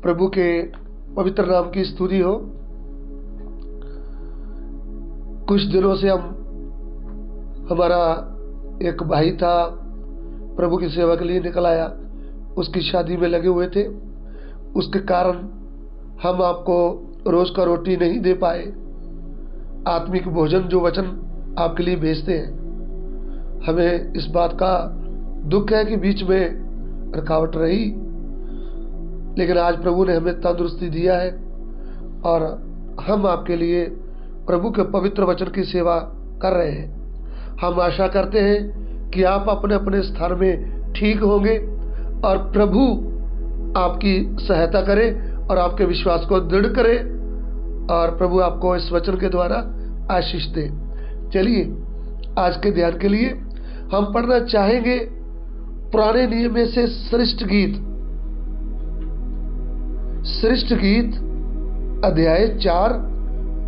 प्रभु के पवित्र नाम की स्तुति हो। कुछ दिनों से हमारा एक भाई था, प्रभु की सेवा के लिए निकल आया, उसकी शादी में लगे हुए थे। उसके कारण हम आपको रोज का रोटी नहीं दे पाए, आत्मिक भोजन जो वचन आपके लिए भेजते हैं। हमें इस बात का दुख है कि बीच में रुकावट रही, लेकिन आज प्रभु ने हमें तंदुरुस्ती दिया है और हम आपके लिए प्रभु के पवित्र वचन की सेवा कर रहे हैं। हम आशा करते हैं कि आप अपने अपने स्थान में ठीक होंगे और प्रभु आपकी सहायता करे और आपके विश्वास को दृढ़ करे और प्रभु आपको इस वचन के द्वारा आशीष दे। चलिए आज के ध्यान के लिए हम पढ़ना चाहेंगे पुराने नियम में से श्रेष्ठ गीत अध्याय 4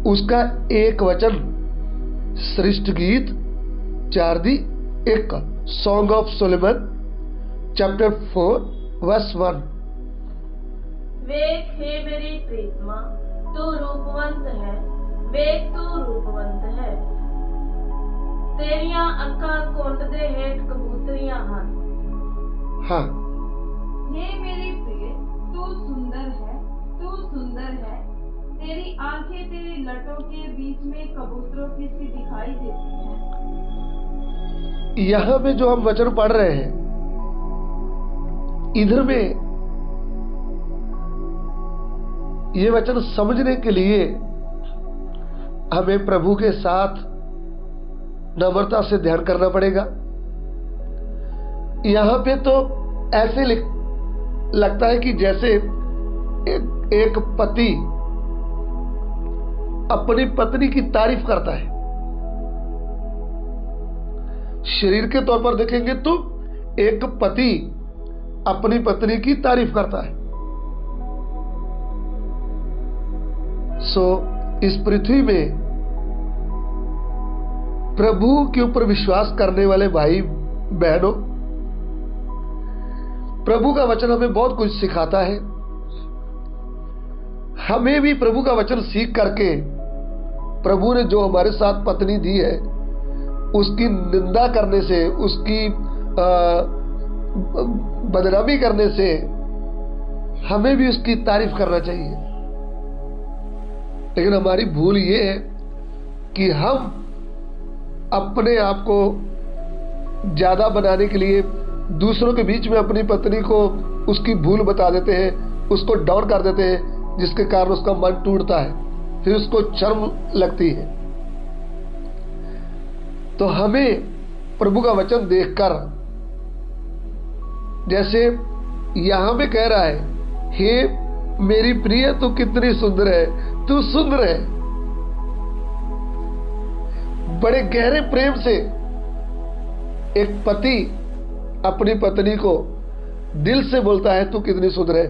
उसका 1 वचन। श्रेष्ठ गीत 4:1 song of Solomon chapter 4 verse 1। वेख हे मेरी प्रीतमा, तू रूपवंत है, वेख तू रूपवंत है। तेरियां अक्खां कुंड दे हेठ कबूतरियां हन। हाँ, हे मेरी प्रिय, तू सुंदर है, तू सुंदर है। तेरी आंखें तेरी लटों के बीच में कबूतरों की सी दिखाई देती हैं। यहाँ में जो हम वचन पढ़ रहे हैं, इधर में ये वचन समझने के लिए हमें प्रभु के साथ नम्रता से ध्यान करना पड़ेगा। यहां पे तो ऐसे लगता है कि जैसे एक पति अपनी पत्नी की तारीफ करता है। शरीर के तौर पर देखेंगे तो एक पति अपनी पत्नी की तारीफ करता है। इस पृथ्वी में प्रभु के ऊपर विश्वास करने वाले भाई बहनों, प्रभु का वचन हमें बहुत कुछ सिखाता है। हमें भी प्रभु का वचन सीख करके प्रभु ने जो हमारे साथ पत्नी दी है उसकी निंदा करने से, उसकी बदनामी करने से हमें भी उसकी तारीफ करना चाहिए। लेकिन हमारी भूल ये है कि हम अपने आप को ज्यादा बनाने के लिए दूसरों के बीच में अपनी पत्नी को उसकी भूल बता देते हैं, उसको डाउन कर देते हैं, जिसके कारण उसका मन टूटता है, फिर उसको शर्म लगती है। तो हमें प्रभु का वचन देखकर, जैसे यहां पे कह रहा है, हे मेरी प्रिय तू कितनी सुंदर है, तू सुंदर है। बड़े गहरे प्रेम से एक पति अपनी पत्नी को दिल से बोलता है तू कितनी सुंदर है।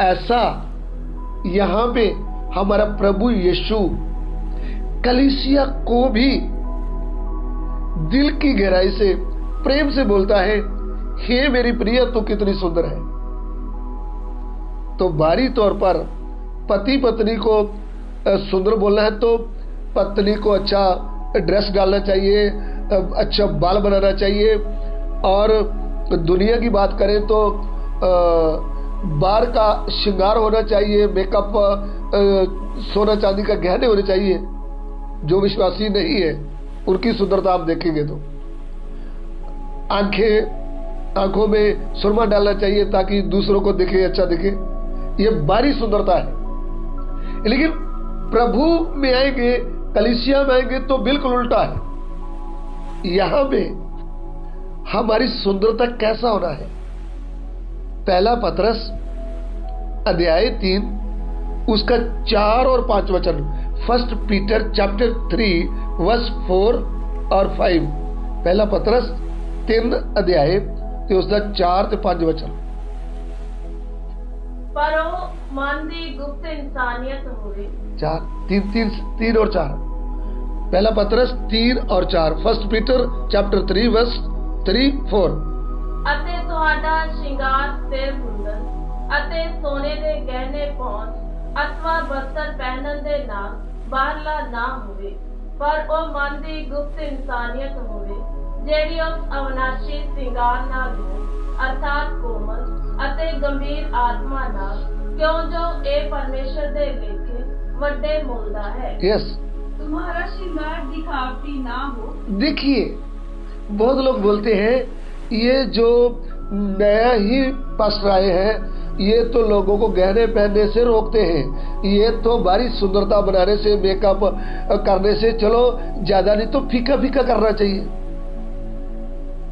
ऐसा यहां पे हमारा प्रभु यीशु कलीसिया को भी दिल की गहराई से प्रेम से बोलता है, हे मेरी प्रिय तू कितनी सुंदर है। तो बाहरी तौर पर पति पत्नी को सुंदर बोलना है तो पत्नी को अच्छा ड्रेस डालना चाहिए, अच्छा बाल बनाना चाहिए, और दुनिया की बात करें तो बाहर का श्रृंगार होना चाहिए, मेकअप, सोना चांदी का गहने होने चाहिए। जो विश्वासी नहीं है उनकी सुंदरता आप देखेंगे तो आंखों में सुरमा डालना चाहिए ताकि दूसरों को दिखे, अच्छा दिखे। ये बाहरी सुंदरता है। लेकिन प्रभु में आएंगे, कलीसिया में आएंगे तो बिल्कुल उल्टा है। यहां पे हमारी सुंदरता कैसा होना है? पहला पतरस अध्याय 3 उसका 4 और 5 वचन। 1 पीटर चैप्टर 3 वर्स 4 और 5। पहला पतरस 3 अध्याय ते उसका 4 ते 5 वचन। पर ਉਹ ਮਨ ਦੀ ਗੁਪਤ ਇਨਸਾਨੀਅਤ ਹੋਵੇ। 3 और 4। पहला पतरस 3 और 4। 1 पीटर चैप्टर 3 वर्स 3-4। ਅਤੇ ਤੁਹਾਡਾ ਸ਼ਿੰਗਾਰ ਸਿਰ ਮੁੰਡਨ ਅਤੇ ਸੋਨੇ ਦੇ ਗਹਿਣੇ ਪਾਉਣ ਅਥਵਾ ਬਸਤਰ ਪਹਿਨਣ ਦੇ ਨਾਲ ਬਾਹਰਲਾ ਨਾ ਹੋਵੇ, ਪਰ ਉਹ ਮਨ ਦੀ ਗੁਪਤ ਇਨਸਾਨੀਅਤ ਹੋਵੇ ਜਿਹੜੀ ਉਸ ਅਵਿਨਾਸ਼ੀ ਸਿੰਗਾਰ ਨਾਲ ਹੋ, ਅਰਥਾਤ ਕੋਮਲ ਅਤੇ ਗੰਭੀਰ ਆਤਮਾ ਨਾਲ, ਕਿਉਂ ਜੋ ਇਹ ਪਰਮੇਸ਼ਰ ਦੇ ਲੇਖੇ ਵੱਡੇ ਮੁੱਲ ਦਾ है। यस, तुम्हारा श्रृंगार दिखावटी ना हो। देखिए बहुत लोग बोलते हैं ये जो नया ही पास्टर आए हैं ये तो लोगों को गहने पहनने से रोकते हैं, ये तो बारी सुंदरता बनाने से, मेकअप करने से, चलो ज्यादा नहीं तो फीका फीका करना चाहिए,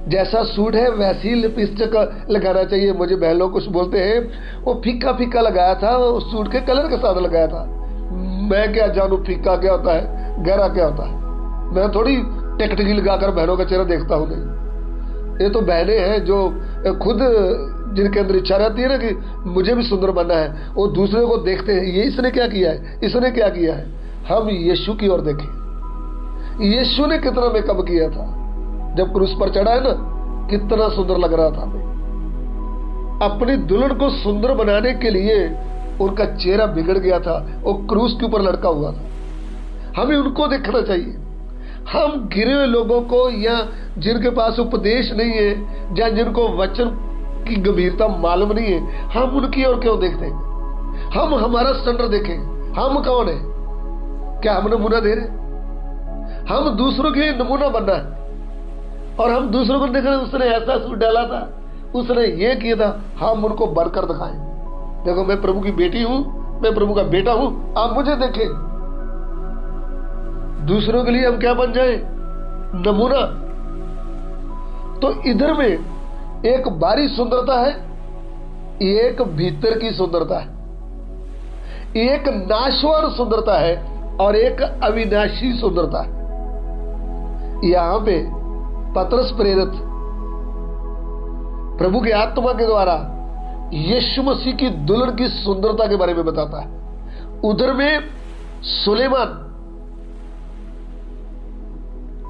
जैसा सूट है वैसी लिपस्टिक लगाना चाहिए। मुझे बहन लोग कुछ बोलते हैं वो फीका फीका लगाया था, उस सूट के कलर के साथ लगाया था। मैं क्या जानू फीका क्या होता है, गहरा क्या होता है। मैं थोड़ी टिकटकी लगाकर बहनों का चेहरा देखता हूँ, नहीं। ये तो बहनें हैं जो खुद, जिनके अंदर इच्छा रहती है ना कि मुझे भी सुंदर बनना है, वो दूसरे को देखते हैं, ये इसने क्या किया है, इसने क्या किया है। हम यीशु की ओर देखें, यीशु ने कितना मेकअप किया था जब क्रूस पर चढ़ा है ना, कितना सुंदर लग रहा था। अपनी दुल्हन को सुंदर बनाने के लिए उनका चेहरा बिगड़ गया था, वो क्रूस के ऊपर लटका हुआ था। हमें उनको देखना चाहिए। हम गिरे हुए लोगों को, या जिनके पास उपदेश नहीं है, या जिनको वचन की गंभीरता मालूम नहीं है, हम उनकी ओर क्यों देखते हैं। हम हमारा स्टैंडर्ड देखें, हम कौन है, क्या हम नमूना दे रहे। हम दूसरों के लिए नमूना बनना है, और हम दूसरों को देख रहे उसने ऐसा सूट डाला था, उसने ये किया था, हम उनको बनकर दिखाएं। देखो मैं प्रभु की बेटी हूं, मैं प्रभु का बेटा हूं, आप मुझे देखें। दूसरों के लिए हम क्या बन जाए, नमूना। तो इधर में एक बाहरी सुंदरता है, एक भीतर की सुंदरता है, एक नाशवान सुंदरता है और एक अविनाशी सुंदरता है। यहां पे पतरस प्रेरित प्रभु की आत्मा के द्वारा यीशु मसीह की दुल्हन की सुंदरता के बारे में बताता है। उधर में सुलेमान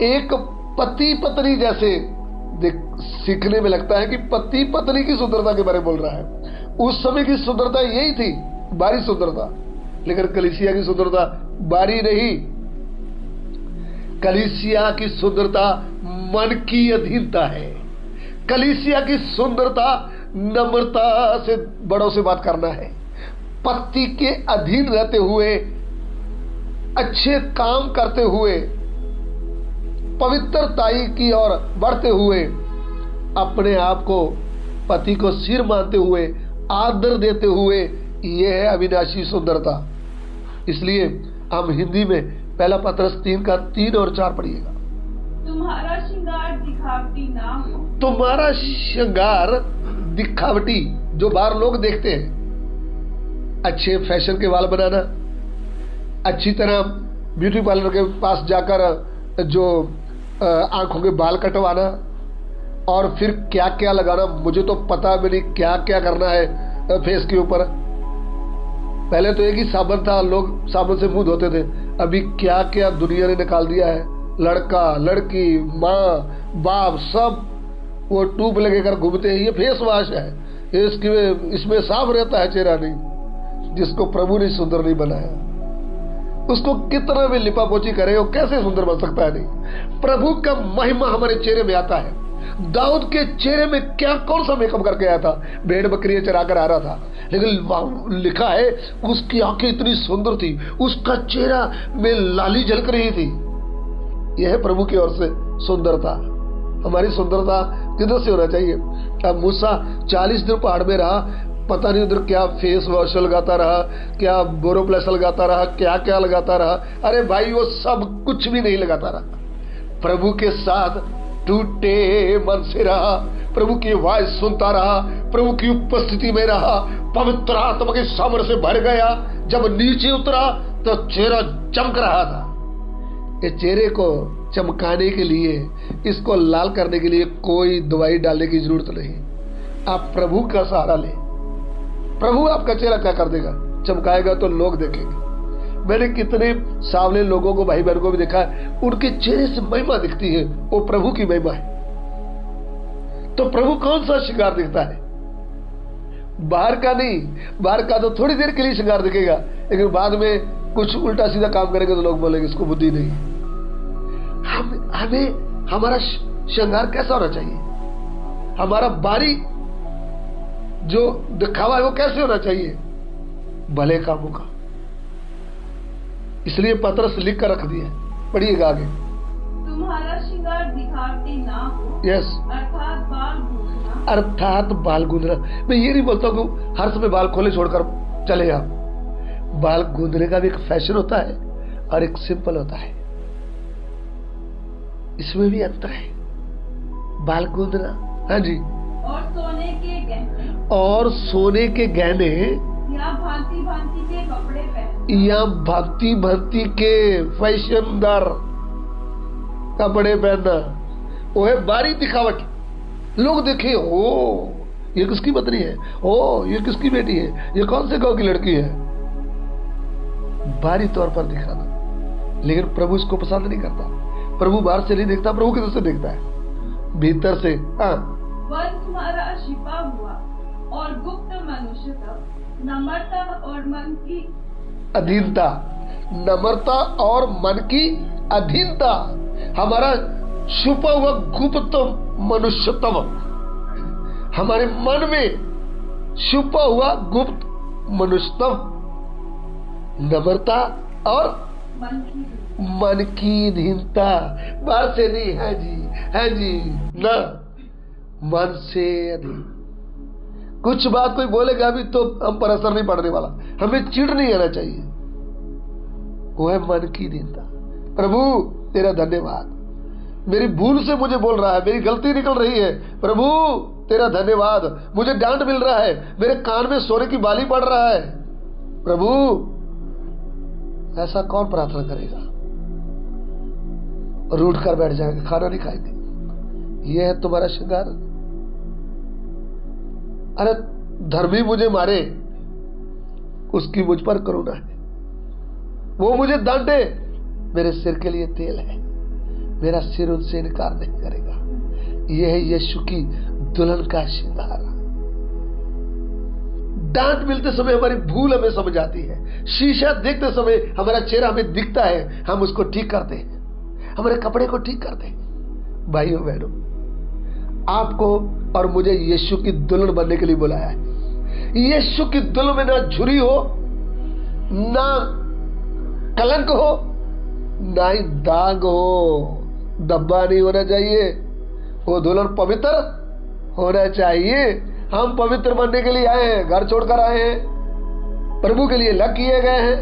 एक पति पत्नी जैसे सीखने में लगता है कि पति पत्नी की सुंदरता के बारे में बोल रहा है। उस समय की सुंदरता यही थी, बाहरी सुंदरता। लेकिन कलीसिया की सुंदरता बाहरी नहीं, कलीसिया की सुंदरता मन की अधीनता है। कलीसिया की सुंदरता नम्रता से बड़ों से बात करना है, पति के अधीन रहते हुए, अच्छे काम करते हुए, पवित्रताई की ओर बढ़ते हुए, अपने आप को पति को सिर मानते हुए, आदर देते हुए, यह है अविनाशी सुंदरता। इसलिए हम हिंदी में पहला पतरस 3 का 3 और 4 पढ़िएगा। तुम्हारा श्रृंगार दिखावटी ना हो। तुम्हारा श्रृंगार दिखावटी, जो बाहर लोग देखते हैं, अच्छे फैशन के बाल बनाना, अच्छी तरह ब्यूटी पार्लर के पास जाकर जो आंखों के बाल कटवाना, और फिर क्या क्या लगाना, मुझे तो पता भी नहीं क्या क्या करना है फेस के ऊपर। पहले तो एक ही साबुन था, लोग साबुन से मुंह धोते थे, अभी क्या क्या दुनिया ने निकाल दिया है। लड़का लड़की माँ बाप सब वो ट्यूब लगेकर घूमते हैं, ये फेस वॉश है, इसमें साफ रहता है चेहरा। नहीं, जिसको प्रभु ने सुंदर नहीं बनाया, उसको कितना भी लिपा पोची करे वो कैसे सुंदर बन सकता है। नहीं, प्रभु का महिमा हमारे चेहरे में आता है। दाऊद के चेहरे में क्या कौन सा मेकअप करके आया था, भेड़ बकरियां चराकर आ रहा था, लेकिन लिखा है उसकी आंखें इतनी सुंदर थी, उसका चेहरा में लाली झलक रही थी। यह है प्रभु की ओर से सुंदरता। हमारी सुंदरता किधर से होना चाहिए। अब मूसा 40 दिन पहाड़ में रहा, पता नहीं उधर क्या फेस वॉश लगाता रहा, क्या बोरोप्लस लगाता रहा, क्या क्या लगाता रहा। अरे भाई वो सब कुछ भी नहीं लगाता रहा, प्रभु के साथ टूटे मन से रहा, प्रभु की आवाज सुनता रहा, प्रभु की उपस्थिति में रहा, पवित्र आत्मा के सामर्थ्य से भर गया। जब नीचे उतरा तो चेहरा चमक रहा था। ये चेहरे को चमकाने के लिए, इसको लाल करने के लिए कोई दवाई डालने की जरूरत नहीं। आप प्रभु का सहारा लें, प्रभु आपका चेहरा क्या कर देगा, चमकाएगा तो लोग देखेंगे। मैंने कितने सावले लोगों को, भाई बहन को भी देखा है, उनके चेहरे से महिमा दिखती है, वो प्रभु की महिमा है। तो प्रभु कौन सा श्रृंगार दिखता है, बाहर का नहीं, बाहर का तो थोड़ी देर के लिए श्रृंगार दिखेगा, लेकिन बाद में कुछ उल्टा सीधा काम करेंगे तो लोग बोलेंगे इसको बुद्धि नहीं। हमें हमारा श्रृंगार कैसा होना चाहिए, हमारा बाहरी जो दिखावा है वो कैसे होना चाहिए, भले कामों का। इसलिए पत्रस लिख कर रख दिया, पढ़िएगा आगे। तुम्हारा श्रृंगार दिखावटी ना हो, यस, अर्थात बाल गूंथना। अर्थात बाल गूंदना। मैं ये नहीं बोलता हूँ हर समय बाल खोले छोड़कर चले आप। बाल गूंदने का भी एक फैशन होता है और एक सिंपल होता है, इसमें भी अंतर है। बाल गूंदना, हाँ जी। और सोने के गहने, और सोने के गहने, या भांति भांति के कपड़े पहनना, या भांति भांति के फैशनदार कपड़े पहनना, वो है बाहरी दिखावट। लोग देखे, ओ ये किसकी पत्नी है, ओ ये किसकी बेटी है, ये कौन से गांव की लड़की है, बाहरी तौर पर दिखाना। लेकिन प्रभु इसको पसंद नहीं करता। प्रभु बाहर से नहीं देखता, प्रभु किधर से देखता है, भीतर से। हाँ, वह तुम्हारा छिपा हुआ और गुप्त मनुष्य तब नम्रता और मन की अधीनता, नम्रता और मन की अधीनता, हमारा छुपा हुआ गुप्त मनुष्यत्व, हमारे मन में छुपा हुआ गुप्त मनुष्यत्व, नम्रता और मन की अधीनता। बाहर से नहीं, है जी, है जी, ना, मन से अधीन। कुछ बात कोई बोलेगा भी तो हम पर असर नहीं पड़ने वाला, हमें चिढ़ नहीं आना चाहिए, वो है मन की दीनता। प्रभु तेरा धन्यवाद, मेरी भूल से मुझे बोल रहा है, मेरी गलती निकल रही है, प्रभु तेरा धन्यवाद, मुझे डांट मिल रहा है, मेरे कान में सोने की बाली पड़ रहा है, प्रभु। ऐसा कौन प्रार्थना करेगा? रूठ कर बैठ जाएंगे, खाना नहीं खाएंगे। यह है तुम्हारा श्रृंगार। अरे धर्मी मुझे मारे, उसकी मुझ पर करुणा है, वो मुझे डांटे, मेरे सिर के लिए तेल है, मेरा सिर उनसे इनकार नहीं करेगा। यह है यीशु की दुल्हन का श्रृंगार। डांट मिलते समय हमारी भूल हमें समझ आती है, शीशा देखते समय हमारा चेहरा हमें दिखता है, हम उसको ठीक करते हैं, हमारे कपड़े को ठीक करते हैं। भाइयों बहनों, आपको और मुझे यीशु की दुल्हन बनने के लिए बुलाया है। यीशु की दुल्हन में ना झुरी हो, ना कलंक हो, ना ही दाग हो, धब्बा नहीं होना चाहिए। वो दुल्हन पवित्र होना चाहिए। हम पवित्र बनने के लिए आए हैं, घर छोड़कर आए हैं, प्रभु के लिए लग किए गए हैं,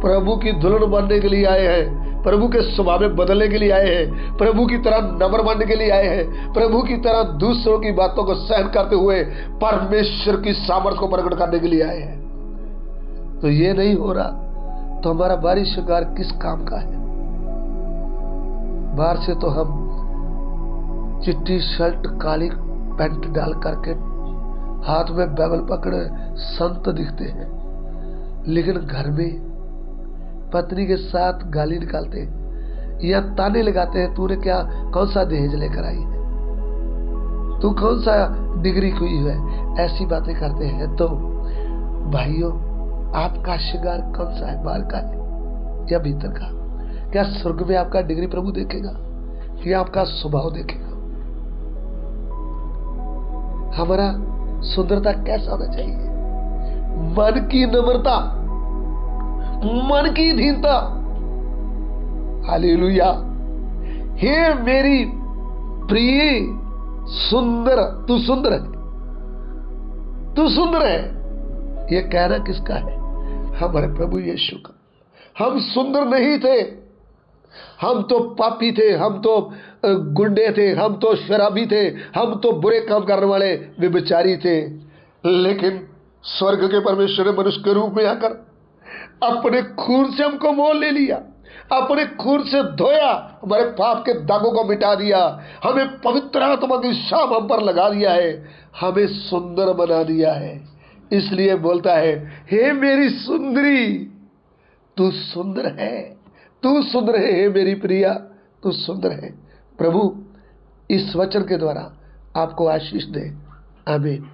प्रभु की दुल्हन बनने के लिए आए हैं, प्रभु के स्वभाव में बदलने के लिए आए हैं, प्रभु की तरह नम्र बनने के लिए आए हैं, प्रभु की तरह दूसरों की बातों को सहन करते हुए परमेश्वर की सामर्थ्य को प्रकट करने के लिए आए हैं। तो ये नहीं हो रहा तो हमारा बाहरी श्रृंगार किस काम का है? बाहर से तो हम चिट्टी शर्ट काली पैंट डाल करके हाथ में बाइबल पकड़े संत दिखते हैं, लेकिन घर में पत्नी के साथ गाली निकालते हैं या ताने लगाते हैं, तूने क्या कौन सा दहेज लेकर आई है, तू कौन सा डिग्री हुई है, ऐसी बातें करते हैं। तो भाइयों, आपका श्रृंगार कौन सा है, बाहर का है या भीतर का? क्या स्वर्ग में आपका डिग्री प्रभु देखेगा या आपका स्वभाव देखेगा? हमारा सुंदरता कैसा होना चाहिए? मन की नम्रता, मन की दीनता। हालेलुया। हे मेरी प्रिय सुंदर, तू सुंदर है, तू सुंदर है, ये कहना किसका है? हमारे प्रभु यीशु का। हम सुंदर नहीं थे, हम तो पापी थे, हम तो गुंडे थे, हम तो शराबी थे, हम तो बुरे काम करने वाले व्यभिचारी थे, लेकिन स्वर्ग के परमेश्वर ने मनुष्य के रूप में आकर अपने खून से हमको मोल ले लिया, अपने खून से धोया, हमारे पाप के दागों को मिटा दिया, हमें पवित्र आत्मा की शाम हम पर लगा दिया है, हमें सुंदर बना दिया है। इसलिए बोलता है, हे मेरी सुंदरी, तू सुंदर है, तू सुंदर है, हे मेरी प्रिया, तू सुंदर है। प्रभु इस वचन के द्वारा आपको आशीष दे। आमीन।